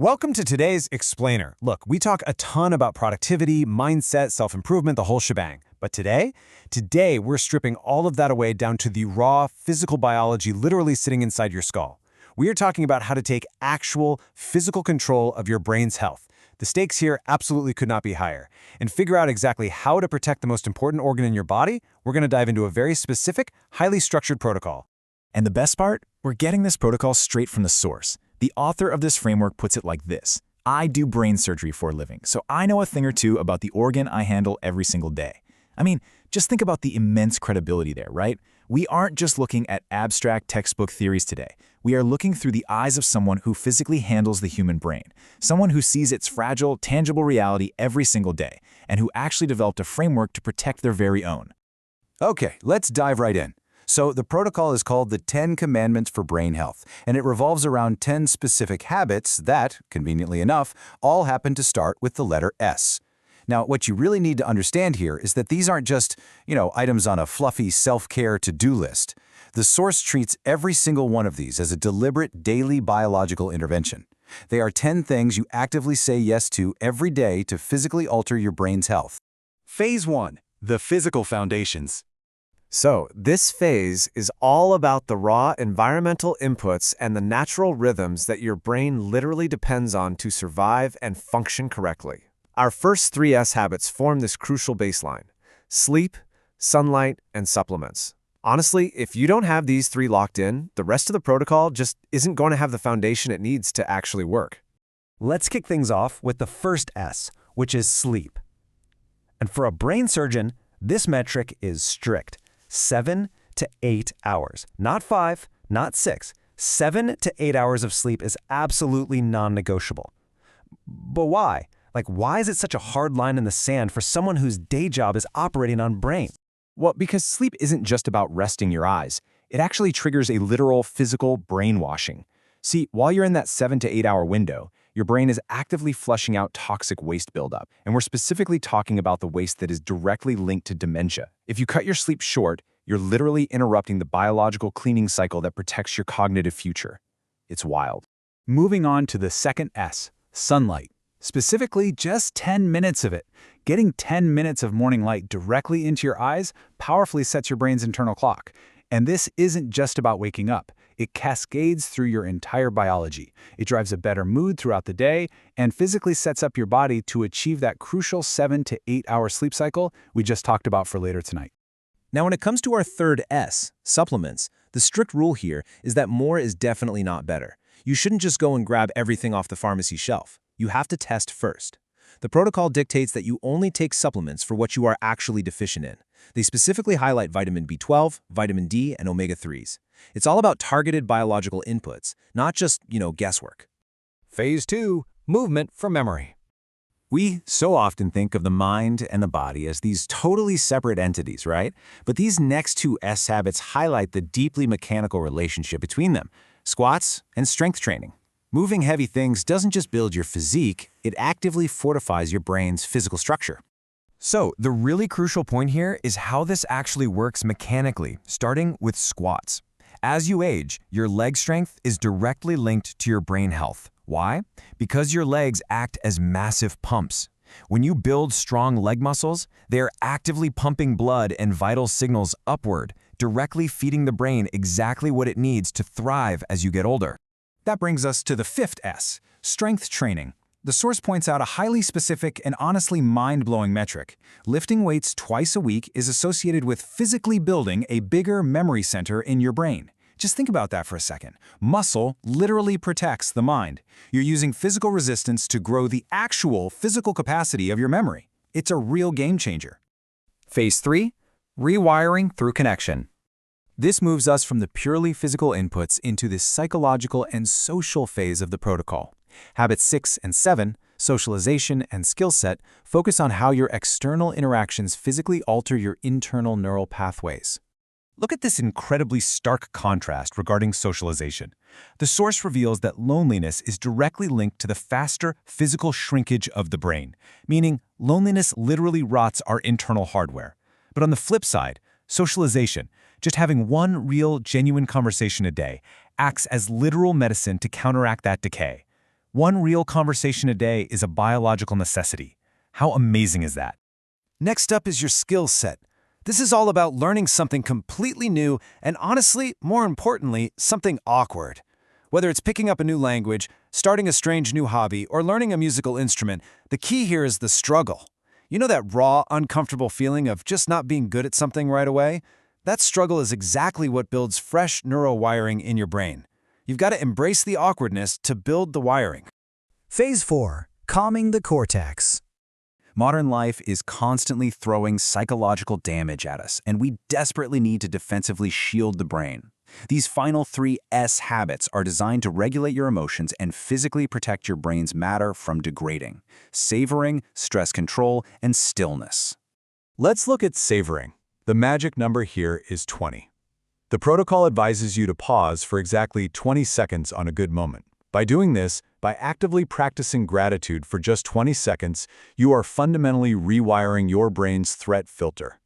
Welcome to today's Explainer. Look, we talk a ton about productivity, mindset, self-improvement, the whole shebang. But today we're stripping all of that away down to the raw physical biology literally sitting inside your skull. We are talking about how to take actual physical control of your brain's health. The stakes here absolutely could not be higher. And figure out exactly how to protect the most important organ in your body, we're going to dive into a very specific, highly structured protocol. And the best part? We're getting this protocol straight from the source. The author of this framework puts it like this. I do brain surgery for a living, so I know a thing or two about the organ I handle every single day. I mean, just think about the immense credibility there, right? We aren't just looking at abstract textbook theories today. We are looking through the eyes of someone who physically handles the human brain, someone who sees its fragile, tangible reality every single day, and who actually developed a framework to protect their very own. Okay, let's dive right in. So the protocol is called the 10 Commandments for Brain Health, and it revolves around 10 specific habits that, conveniently enough, all happen to start with the letter S. Now, what you really need to understand here is that these aren't just, items on a fluffy self-care to-do list. The source treats every single one of these as a deliberate daily biological intervention. They are 10 things you actively say yes to every day to physically alter your brain's health. Phase 1. The physical foundations. So, this phase is all about the raw environmental inputs and the natural rhythms that your brain literally depends on to survive and function correctly. Our first 3 S habits form this crucial baseline: sleep, sunlight, and supplements. Honestly, if you don't have these 3 locked in, the rest of the protocol just isn't going to have the foundation it needs to actually work. Let's kick things off with the first S, which is sleep. And for a brain surgeon, this metric is strict. 7 to 8 hours. Not 5, not 6. 7 to 8 hours of sleep is absolutely non-negotiable. But why? Why is it such a hard line in the sand for someone whose day job is operating on brain? Well, because sleep isn't just about resting your eyes. It actually triggers a literal physical brainwashing. See, while you're in that 7 to 8 hour window, your brain is actively flushing out toxic waste buildup. And we're specifically talking about the waste that is directly linked to dementia. If you cut your sleep short, you're literally interrupting the biological cleaning cycle that protects your cognitive future. It's wild. Moving on to the second S, sunlight. Specifically, just 10 minutes of it. Getting 10 minutes of morning light directly into your eyes powerfully sets your brain's internal clock. And this isn't just about waking up. It cascades through your entire biology. It drives a better mood throughout the day and physically sets up your body to achieve that crucial 7 to 8 hour sleep cycle we just talked about for later tonight. Now, when it comes to our third S, supplements, the strict rule here is that more is definitely not better. You shouldn't just go and grab everything off the pharmacy shelf. You have to test first. The protocol dictates that you only take supplements for what you are actually deficient in. They specifically highlight vitamin B12, vitamin D, and omega-3s. It's all about targeted biological inputs, not just, guesswork. Phase 2. Movement for memory. We so often think of the mind and the body as these totally separate entities, right? But these next 2 S habits highlight the deeply mechanical relationship between them: squats and strength training. Moving heavy things doesn't just build your physique, it actively fortifies your brain's physical structure. So, the really crucial point here is how this actually works mechanically, starting with squats. As you age, your leg strength is directly linked to your brain health. Why? Because your legs act as massive pumps. When you build strong leg muscles, they are actively pumping blood and vital signals upward, directly feeding the brain exactly what it needs to thrive as you get older. That brings us to the 5th S, strength training. The source points out a highly specific and honestly mind-blowing metric. Lifting weights twice a week is associated with physically building a bigger memory center in your brain. Just think about that for a second. Muscle literally protects the mind. You're using physical resistance to grow the actual physical capacity of your memory. It's a real game changer. Phase 3. Rewiring through connection. This moves us from the purely physical inputs into the psychological and social phase of the protocol. Habits 6 and 7, socialization and skill set, focus on how your external interactions physically alter your internal neural pathways. Look at this incredibly stark contrast regarding socialization. The source reveals that loneliness is directly linked to the faster physical shrinkage of the brain, meaning loneliness literally rots our internal hardware. But on the flip side, socialization, just having one real, genuine conversation a day, acts as literal medicine to counteract that decay. One real conversation a day is a biological necessity. How amazing is that? Next up is your skill set. This is all about learning something completely new and honestly, more importantly, something awkward. Whether it's picking up a new language, starting a strange new hobby, or learning a musical instrument, the key here is the struggle. You know that raw, uncomfortable feeling of just not being good at something right away? That struggle is exactly what builds fresh neurowiring in your brain. You've got to embrace the awkwardness to build the wiring. Phase 4. Calming the cortex. Modern life is constantly throwing psychological damage at us, and we desperately need to defensively shield the brain. These final 3 S habits are designed to regulate your emotions and physically protect your brain's matter from degrading. Savoring, stress control, and stillness. Let's look at savoring. The magic number here is 20. The protocol advises you to pause for exactly 20 seconds on a good moment. By doing this, by actively practicing gratitude for just 20 seconds, you are fundamentally rewiring your brain's threat filter.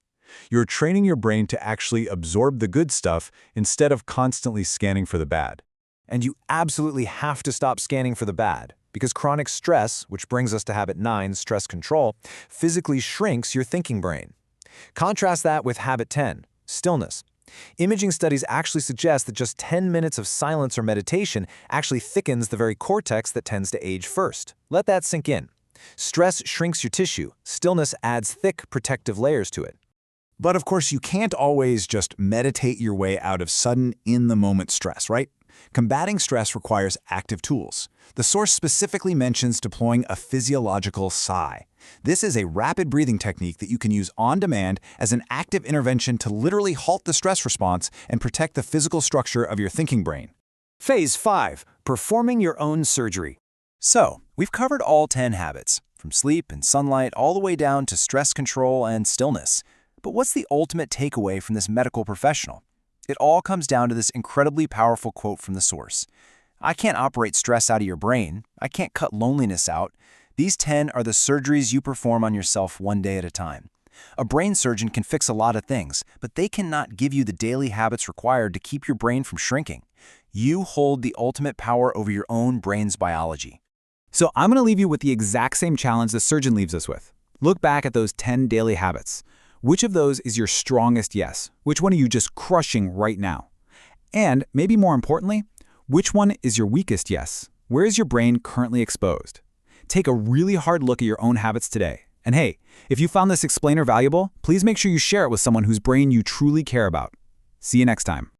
You're training your brain to actually absorb the good stuff instead of constantly scanning for the bad. And you absolutely have to stop scanning for the bad, because chronic stress, which brings us to habit 9, stress control, physically shrinks your thinking brain. Contrast that with habit 10, stillness. Imaging studies actually suggest that just 10 minutes of silence or meditation actually thickens the very cortex that tends to age first. Let that sink in. Stress shrinks your tissue. Stillness adds thick, protective layers to it. But of course, you can't always just meditate your way out of sudden, in-the-moment stress, right? Combating stress requires active tools. The source specifically mentions deploying a physiological sigh. This is a rapid breathing technique that you can use on demand as an active intervention to literally halt the stress response and protect the physical structure of your thinking brain. Phase 5, performing your own surgery. So, we've covered all 10 habits, from sleep and sunlight all the way down to stress control and stillness. But what's the ultimate takeaway from this medical professional? It all comes down to this incredibly powerful quote from the source. I can't operate stress out of your brain. I can't cut loneliness out. These 10 are the surgeries you perform on yourself one day at a time. A brain surgeon can fix a lot of things, but they cannot give you the daily habits required to keep your brain from shrinking. You hold the ultimate power over your own brain's biology. So I'm going to leave you with the exact same challenge the surgeon leaves us with. Look back at those 10 daily habits. Which of those is your strongest yes? Which one are you just crushing right now? And maybe more importantly, which one is your weakest yes? Where is your brain currently exposed? Take a really hard look at your own habits today. And hey, if you found this explainer valuable, please make sure you share it with someone whose brain you truly care about. See you next time.